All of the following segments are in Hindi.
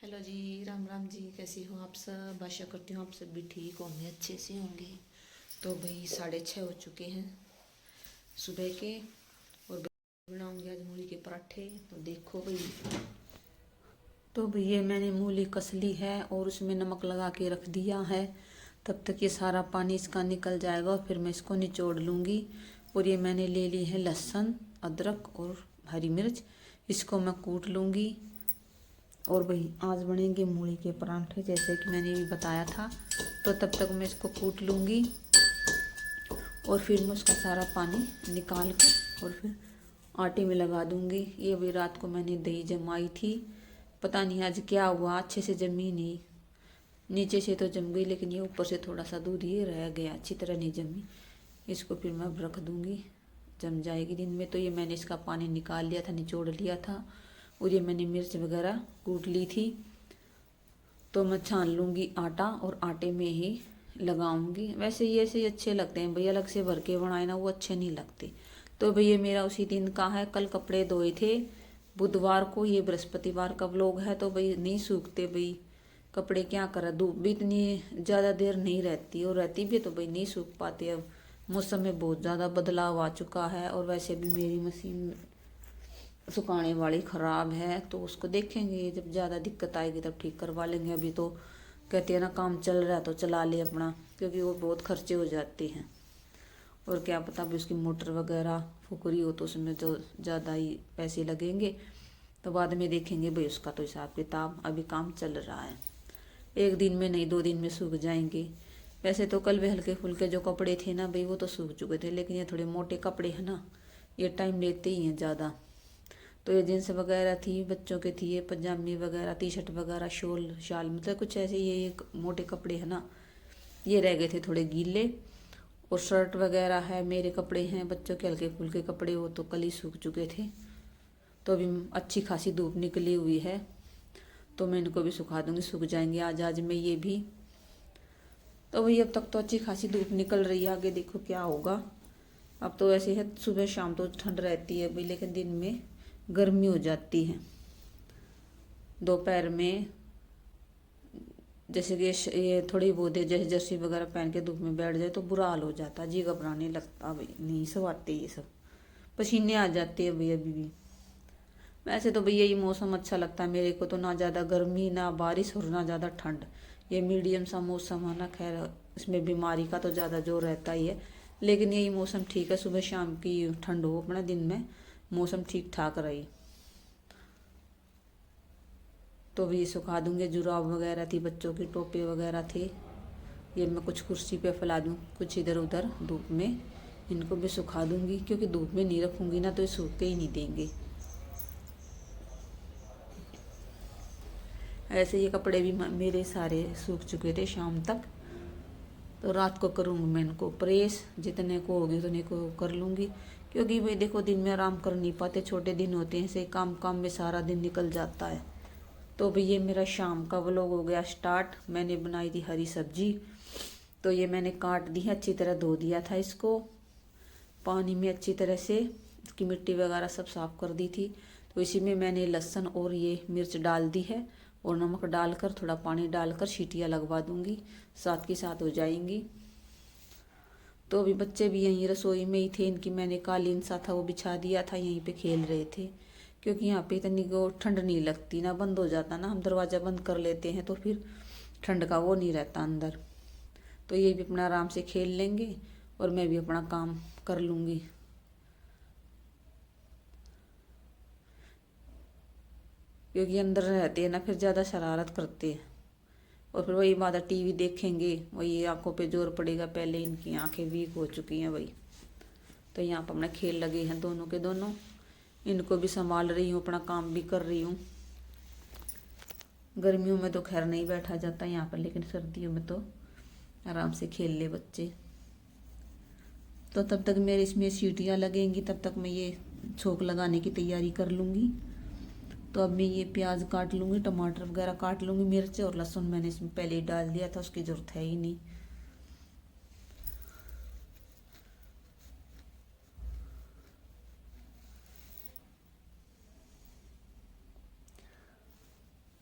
हेलो जी, राम राम जी। कैसी हो आप सब? आशा करती हूँ आप सब भी ठीक होंगे, अच्छे से होंगे। तो भाई 6:30 हो चुके हैं सुबह के। और बनाऊंगी आज मूली के पराठे। तो देखो भाई, तो भाई ये मैंने मूली कस ली है और उसमें नमक लगा के रख दिया है। तब तक ये सारा पानी इसका निकल जाएगा और फिर मैं इसको निचोड़ लूँगी। और ये मैंने ले ली है लहसुन, अदरक और हरी मिर्च। इसको मैं कूट लूँगी। और भाई आज बनेंगे मूली के परांठे, जैसे कि मैंने भी बताया था। तो तब तक मैं इसको कूट लूँगी और फिर मैं उसका सारा पानी निकाल कर और फिर आटे में लगा दूँगी। ये भी रात को मैंने दही जमाई थी, पता नहीं आज क्या हुआ, अच्छे से जमी नहीं। नीचे से तो जम गई, लेकिन ये ऊपर से थोड़ा सा दूध ये रह गया, अच्छी तरह नहीं जमी। इसको फिर मैं अब रख दूँगी, जम जाएगी दिन में। तो ये मैंने इसका पानी निकाल लिया था, निचोड़ लिया था। और ये मैंने मिर्च वगैरह कूट ली थी। तो मैं छान लूँगी आटा और आटे में ही लगाऊंगी। वैसे ये ऐसे ही अच्छे लगते हैं भैया, अलग से भर के बनाए ना वो अच्छे नहीं लगते। तो भैया मेरा उसी दिन का है, कल कपड़े धोए थे बुधवार को, ये बृहस्पतिवार का व्लॉग है। तो भाई नहीं सूखते भाई कपड़े, क्या करा, धूप भी इतनी ज़्यादा देर नहीं रहती, और रहती भी तो भाई नहीं सूख पाते। अब मौसम में बहुत ज़्यादा बदलाव आ चुका है, और वैसे भी मेरी मशीन सुखाने वाली ख़राब है। तो उसको देखेंगे, जब ज़्यादा दिक्कत आएगी तब ठीक करवा लेंगे। अभी तो कहते हैं ना, काम चल रहा है तो चला ले अपना, क्योंकि वो बहुत खर्चे हो जाते हैं। और क्या पता भी उसकी मोटर वगैरह फुकरी हो तो उसमें तो ज़्यादा ही पैसे लगेंगे। तो बाद में देखेंगे भाई, उसका तो हिसाब किताब, अभी काम चल रहा है। एक दिन में नहीं, 2 दिन में सूख जाएंगे। वैसे तो कल भी हल्के फुल्के जो कपड़े थे ना भाई, वो तो सूख चुके थे, लेकिन ये थोड़े मोटे कपड़े हैं ना, ये टाइम लेते ही हैं ज़्यादा। तो ये जींस वगैरह थी बच्चों के, थी ये पजामी वगैरह, टी शर्ट वगैरह, शॉल शाल, मतलब कुछ ऐसे ये मोटे कपड़े हैं ना, ये रह गए थे थोड़े गीले। और शर्ट वगैरह है, मेरे कपड़े हैं, बच्चों के हल्के फुल्के कपड़े, वो तो कल ही सूख चुके थे। तो अभी अच्छी खासी धूप निकली हुई है, तो मैं इनको भी सुखा दूंगी, सूख जाएंगे आज आज में ये भी। तो वही अब तक तो अच्छी खासी धूप निकल रही है, आगे देखो क्या होगा। अब तो ऐसे है, सुबह शाम तो ठंड रहती है भाई, लेकिन दिन में गर्मी हो जाती है। दोपहर में जैसे कि ये थोड़ी बहुत है, जैसे जर्सी वगैरह पहन के धूप में बैठ जाए तो बुरा हाल हो जाता है, जी घबराने लगता भाई, नहीं सवाते ये सब, पसीने आ जाते हैं भाई अभी भी। वैसे तो भैया ये मौसम अच्छा लगता है मेरे को, तो ना ज़्यादा गर्मी ना बारिश और ना ज़्यादा ठंड, ये मीडियम सा मौसम है ना। खैर इसमें बीमारी का तो ज़्यादा जोर रहता ही है, लेकिन यही मौसम ठीक है, सुबह शाम की ठंड हो, अपना दिन में मौसम ठीक ठाक रही। तो भी सुखा दूंगे। जुराब वगैरह थी बच्चों की, टोपे वगैरह थे, ये मैं कुछ कुर्सी पे फैला दूँ, कुछ इधर उधर धूप में, इनको भी सुखा दूंगी, क्योंकि धूप में नहीं रखूँगी ना तो ये सूखते ही नहीं देंगे। ऐसे ये कपड़े भी मेरे सारे सूख चुके थे शाम तक। तो रात को करूँगी मैं इनको प्रेस, जितने को होगी उतने को कर लूँगी, क्योंकि भाई देखो दिन में आराम कर नहीं पाते, छोटे दिन होते हैं, ऐसे काम काम में सारा दिन निकल जाता है। तो भाई ये मेरा शाम का व्लॉग हो गया स्टार्ट। मैंने बनाई थी हरी सब्जी, तो ये मैंने काट दी है, अच्छी तरह धो दिया था इसको पानी में, अच्छी तरह से इसकी मिट्टी वगैरह सब साफ कर दी थी। तो इसी में मैंने लहसुन और ये मिर्च डाल दी है, और नमक डालकर थोड़ा पानी डालकर सीटियाँ लगवा दूंगी, साथ के साथ हो जाएंगी। तो अभी बच्चे भी यहीं रसोई में ही थे, इनकी मैंने कालीन सा था वो बिछा दिया था, यहीं पे खेल रहे थे। क्योंकि यहाँ पे इतनी को ठंड नहीं लगती ना, बंद हो जाता ना, हम दरवाज़ा बंद कर लेते हैं तो फिर ठंड का वो नहीं रहता अंदर। तो ये भी अपना आराम से खेल लेंगे और मैं भी अपना काम कर लूँगी, क्योंकि अंदर रहते हैं ना फिर ज़्यादा शरारत करते हैं। और फिर वही बात है, टीवी देखेंगे, वही आंखों पे जोर पड़ेगा, पहले इनकी आंखें वीक हो चुकी हैं भाई। तो यहाँ पर अपना खेल लगे हैं दोनों के दोनों, इनको भी संभाल रही हूँ, अपना काम भी कर रही हूँ। गर्मियों में तो खैर नहीं बैठा जाता यहाँ पर, लेकिन सर्दियों में तो आराम से खेल ले बच्चे। तो तब तक मेरे इसमें सीटियाँ लगेंगी, तब तक मैं ये छोंक लगाने की तैयारी कर लूँगी। तो अब मैं ये प्याज काट लूँगी, टमाटर वगैरह काट लूँगी, मिर्च और लहसुन मैंने इसमें पहले ही डाल दिया था, उसकी ज़रूरत है ही नहीं।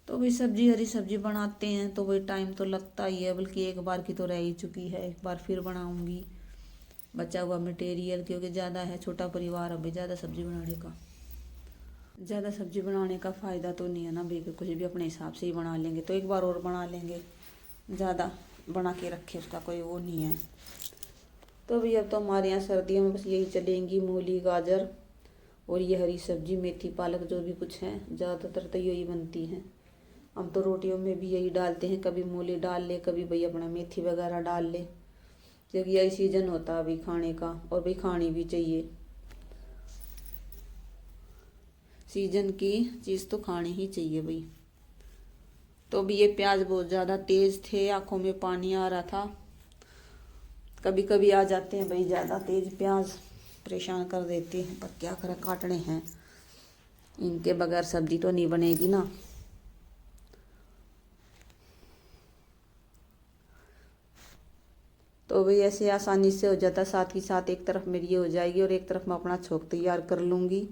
तो तो भाई सब्जी, हरी सब्जी बनाते हैं तो भाई टाइम तो लगता ही है, बल्कि एक बार की तो रह ही चुकी है, एक बार फिर बनाऊंगी। बचा हुआ मटेरियल क्योंकि ज़्यादा है, छोटा परिवार, अभी ज़्यादा सब्जी बनाने का फ़ायदा तो नहीं है ना भाई, कुछ भी अपने हिसाब से ही बना लेंगे, तो एक बार और बना लेंगे, ज़्यादा बना के रखे उसका कोई वो नहीं है। तो भाई अब तो हमारे यहाँ सर्दियों में बस यही चलेंगी, मूली, गाजर और ये हरी सब्जी, मेथी, पालक, जो भी कुछ है ज़्यादातर तो यही बनती हैं। हम तो रोटियों में भी यही डालते हैं, कभी मूली डाल ले, कभी भाई अपना मेथी वगैरह डाल ले, क्योंकि यही सीजन होता है अभी खाने का, और भाई खानी भी चाहिए, सीजन की चीज़ तो खानी ही चाहिए भाई। तो अभी ये प्याज बहुत ज़्यादा तेज़ थे, आंखों में पानी आ रहा था, कभी कभी आ जाते हैं भाई ज़्यादा तेज़ प्याज, परेशान कर देते हैं, पर क्या करें, काटने हैं, इनके बगैर सब्जी तो नहीं बनेगी ना। तो भाई ऐसे आसानी से हो जाता, साथ ही साथ एक तरफ मेरी ये हो जाएगी और एक तरफ मैं अपना छोंक तैयार कर लूँगी,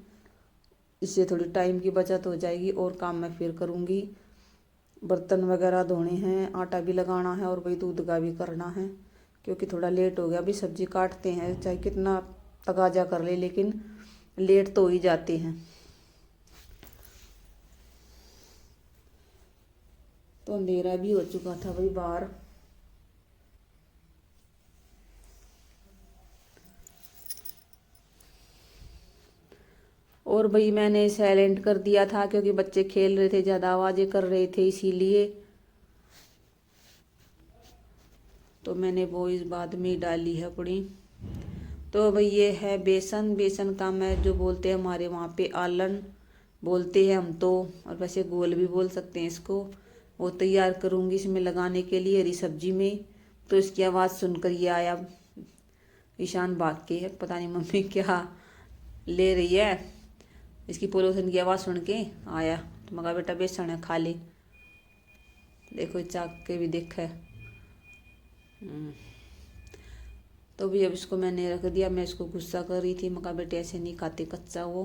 इससे थोड़ी टाइम की बचत हो जाएगी और काम मैं फिर करूँगी। बर्तन वगैरह धोने हैं, आटा भी लगाना है और भाई दूध का भी करना है, क्योंकि थोड़ा लेट हो गया। अभी सब्जी काटते हैं, चाहे कितना तगाजा कर ले, लेकिन लेट तो हो ही जाते हैं। तो अंधेरा भी हो चुका था भाई बाहर। और भाई मैंने साइलेंट कर दिया था क्योंकि बच्चे खेल रहे थे, ज़्यादा आवाज़ें कर रहे थे, इसीलिए तो मैंने वो इस बाद में डाली है अपनी। तो भाई ये है बेसन, बेसन का मैं जो बोलते हैं हमारे वहाँ पे आलन बोलते हैं हम तो, और वैसे गोल भी बोल सकते हैं इसको, वो तैयार करूँगी इसमें लगाने के लिए हरी सब्जी में। तो इसकी आवाज़ सुनकर ये आया, ईशान भाग के, पता नहीं मम्मी क्या ले रही है, इसकी पोलोथन की आवाज़ सुन के आया, तो मगा बेटा बेसन है खा ले, देखो चाक के भी देखा है। तो भी अब इसको मैंने रख दिया, मैं इसको गुस्सा कर रही थी, मगा बेटे ऐसे नहीं खाते कच्चा वो,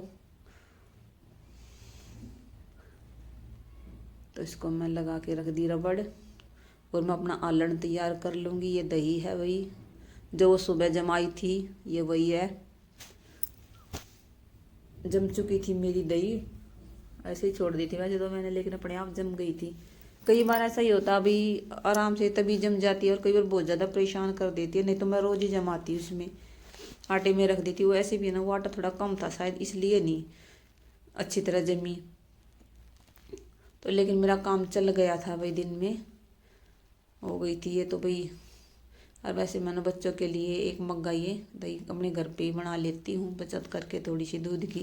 तो इसको मैं लगा के रख दी रबड़, और मैं अपना आलण तैयार कर लूँगी। ये दही है वही जो वो सुबह जमाई थी, ये वही है, जम चुकी थी मेरी दही, ऐसे ही छोड़ दी थी वैसे तो मैंने, लेकिन अपने आप जम गई थी। कई बार ऐसा ही होता, अभी आराम से तभी जम जाती है, और कई बार बहुत ज़्यादा परेशान कर देती है, नहीं तो मैं रोज़ ही जमाती उसमें आटे में रख देती। वो ऐसे भी ना, वो आटा थोड़ा कम था शायद, इसलिए नहीं अच्छी तरह जमी। तो लेकिन मेरा काम चल गया था भाई, दिन में हो गई थी ये तो भाई। और वैसे मैंने बच्चों के लिए एक मग्गा ये दही अपने घर पे ही बना लेती हूँ, बचत करके थोड़ी सी दूध की,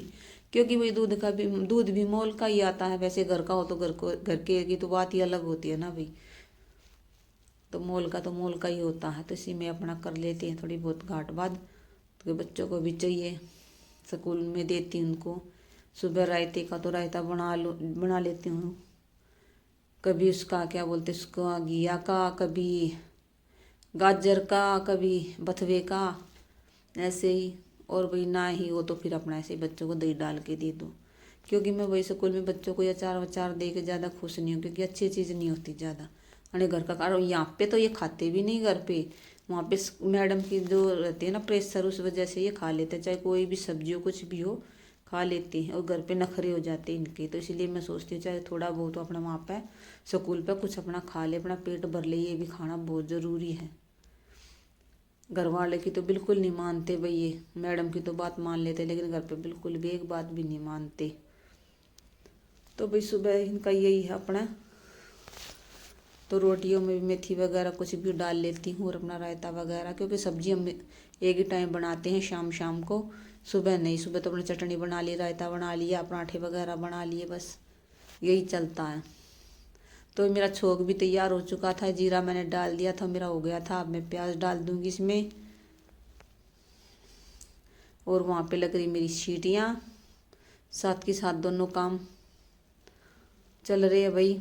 क्योंकि भाई दूध भी मोल का ही आता है। वैसे घर का हो तो घर के की तो बात ही अलग होती है ना भाई, तो मोल का ही होता है, तो इसी में अपना कर लेते हैं थोड़ी बहुत घाट बाद, तो बच्चों को भी चाहिए, स्कूल में देती हूँ उनको। सुबह रायते का तो रायता बना लेती हूँ, कभी उसका क्या बोलते उसको घिया का, कभी गाजर का, कभी बथवे का, ऐसे ही। और भाई ना ही हो तो फिर अपना ऐसे ही बच्चों को दही डाल के दे दो, क्योंकि मैं वही स्कूल में बच्चों को अचार वचार दे के ज़्यादा खुश नहीं हूँ, क्योंकि अच्छी चीज़ नहीं होती ज़्यादा। अरे घर का कारण यहाँ पे तो ये खाते भी नहीं घर पे, वहाँ पे मैडम की जो रहती है ना प्रेशर, उस वजह से ये खा लेते हैं, चाहे कोई भी सब्जी हो कुछ भी हो खा लेते हैं, और घर पे नखरे हो जाते हैं इनके। तो इसलिए मैं सोचती हूँ चाहे थोड़ा बहुत अपना वहाँ पे स्कूल पे कुछ अपना खा ले, अपना पेट भर ले, ये भी खाना बहुत ज़रूरी है। घर वाले की तो बिल्कुल नहीं मानते भाई, ये मैडम की तो बात मान लेते, लेकिन घर पे बिल्कुल भी एक बात भी नहीं मानते। तो भाई सुबह इनका यही है अपना। तो रोटियों में भी मेथी वगैरह कुछ भी डाल लेती हूँ, और अपना रायता वगैरह, क्योंकि सब्जी हम एक ही टाइम बनाते हैं, शाम शाम को, सुबह नहीं। सुबह तो अपने चटनी बना ली, रायता बना लिया, पराठे वगैरह बना लिए, बस यही चलता है। तो मेरा छोंक भी तैयार हो चुका था, जीरा मैंने डाल दिया था, मेरा हो गया था। अब मैं प्याज डाल दूंगी इसमें, और वहाँ पे लग रही मेरी सीटियाँ, साथ के साथ दोनों काम चल रहे हैं भाई।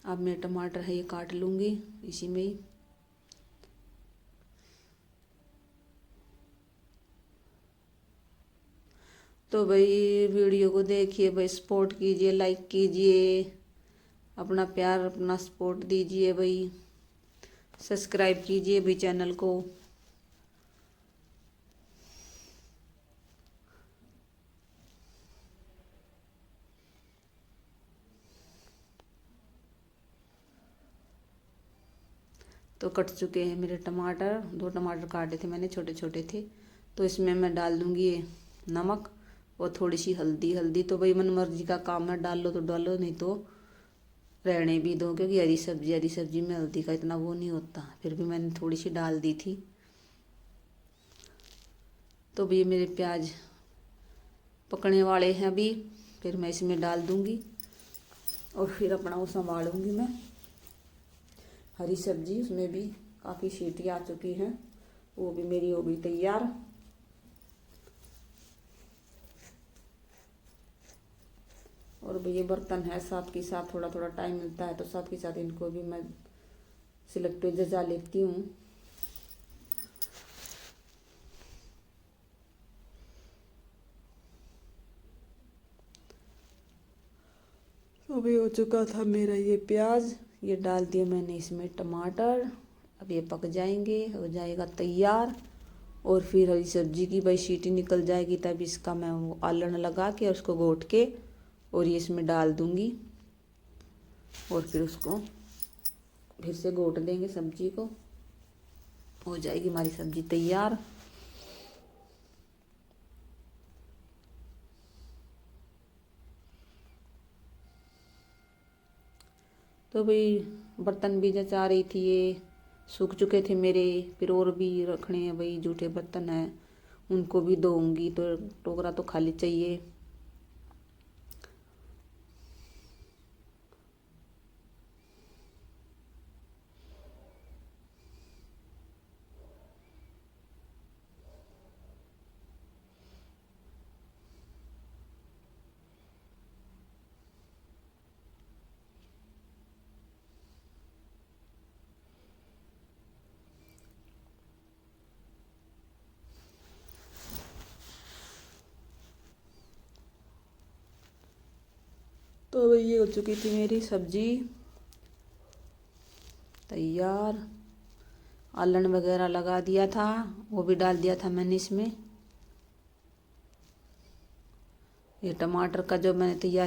आप अब मैं टमाटर है ये काट लूँगी इसी में ही। तो भाई वीडियो को देखिए भाई, सपोर्ट कीजिए, लाइक कीजिए, अपना प्यार अपना सपोर्ट दीजिए भाई, सब्सक्राइब कीजिए भाई चैनल को। तो कट चुके हैं मेरे टमाटर, 2 टमाटर काटे थे मैंने, छोटे छोटे थे। तो इसमें मैं डाल दूँगी ये नमक और थोड़ी सी हल्दी। हल्दी तो भाई मन मर्जी का काम है, डाल लो तो डालो, नहीं तो रहने भी दो, क्योंकि हरी सब्जी में हल्दी का इतना वो नहीं होता। फिर भी मैंने थोड़ी सी डाल दी थी। तो भी मेरे प्याज पकने वाले हैं अभी, फिर मैं इसमें डाल दूँगी और फिर अपना वो संभालूँगी मैं। हरी सब्जी उसमें भी काफ़ी सीटी आ चुकी हैं, वो भी मेरी हो गई तैयार। और ये बर्तन है, साथ के साथ थोड़ा थोड़ा टाइम मिलता है तो साथ के साथ इनको भी मैं सिलेक्ट पे जजा लेती हूँ। तो भी हो चुका था मेरा ये प्याज, ये डाल दिया मैंने इसमें टमाटर। अब ये पक जाएंगे, हो जाएगा तैयार। और फिर हरी सब्जी की भाई सीटी निकल जाएगी, तब इसका मैं वो आलण लगा के उसको घोट के और ये इसमें डाल दूँगी और फिर उसको फिर से घोट देंगे सब्जी को, हो जाएगी हमारी सब्जी तैयार। तो भाई बर्तन भी जचा रही थी, ये सूख चुके थे मेरे, फिर और भी रखने हैं भाई, जूठे बर्तन हैं उनको भी धोऊंगी, तो टोकरा तो खाली चाहिए। तो भाई ये हो चुकी थी मेरी सब्जी तैयार। आलण वगैरह लगा दिया था, वो भी डाल दिया था मैंने इसमें। ये टमाटर का जो मैंने तैयार